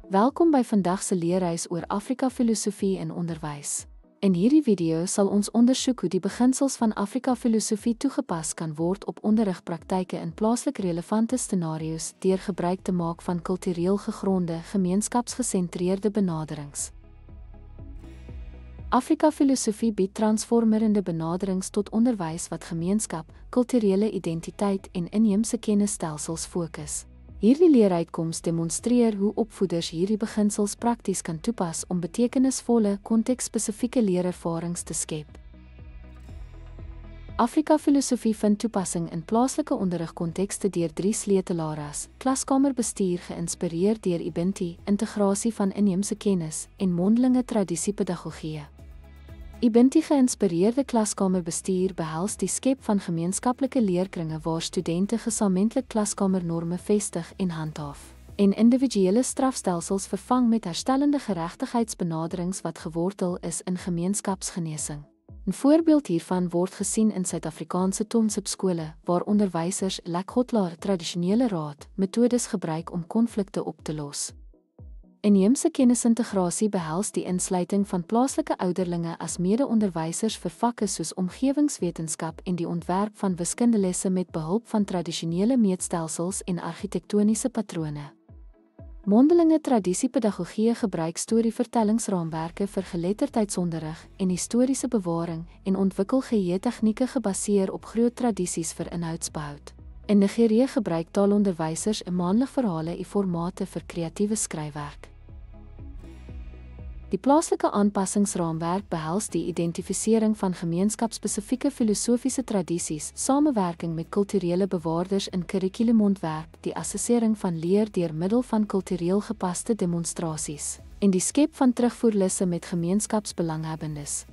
Welkom by vandag se leerreis oor Afrika filosofie en onderwys. In hierdie video sal ons ondersoek hoe die beginsels van Afrika filosofie toegepas kan word op onderrigpraktyke in plaaslik relevante scenario's deur gebruik te maak van kultureel gegronde, gemeenskapsgesentreerde benaderings. Afrika filosofie bied transformerende benaderings tot onderwys wat gemeenskap, kulturele identiteit en inheemse kennisstelsels fokus. Hierdie leeruitkoms demonstreer hoe opvoeders hierdie beginsels prakties kan toepas om betekenisvolle, konteksspesifieke leerervarings te skep. Afrika filosofie vind toepassing in plaaslike onderrigkontekste deur 3 sleutelareas: klaskamerbestuur geïnspireer deur Ibinti, integrasie van inheemse kennis en mondelinge tradisiepedagogie. Ibinti geïnspireerde klaskamerbestuur behels die skep van gemeenskaplike leerkringe waar studente gesamentlik klaskamernorme vestig en handhaaf, en individuele strafstelsels vervang met herstellende geregtigheidsbenaderings wat gewortel is in gemeenskapsgenesing. 'n Voorbeeld hiervan word gesien in Suid-Afrikaanse tonsipskole, waar onderwysers lekgotlaar tradisionele raad metodes gebruik om konflikte op te los. Inheemse kennisintegrasie behels die insluiting van plaaslike ouderlinge as mede-onderwysers vir vakke soos omgewingswetenskap en die ontwerp van wiskundelesse met behulp van tradisionele meetstelsels en argitektoniese patrone. Mondelinge tradisiepedagogie gebruik storievertellingsraamwerke vir geletterdheidsonderrig en historiese bewaring en ontwikkel geheuetegnieke gebaseer op groot tradisies vir inhoudsbehoud. In Nigerië gebruik taalonderwysers 'n maandelik verhale en formate vir kreatiewe skryfwerk. Die plaaslike aanpassingsraamwerk behels die identifisering van gemeenskapsspesifieke filosofiese tradisies, samewerking met kulturele bewaarders in kurrikulumontwerp, die assessering van leer deur middel van kultureel gepaste demonstrasies, en die skep van terugvoerlisse met gemeenskapsbelanghebbendes.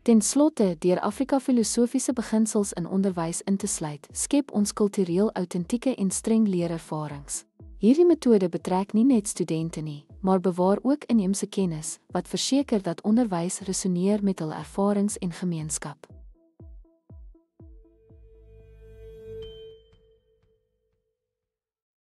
Ten slotte, deur Afrika filosofiese beginsels in onderwys in te sluit, skep ons kultureel autentieke en streng leerervarings. Hierdie metode betrek nie net studente nie, maar bewaar ook inheemse kennis, wat verseker dat onderwys resoneer met hul ervarings en gemeenskap.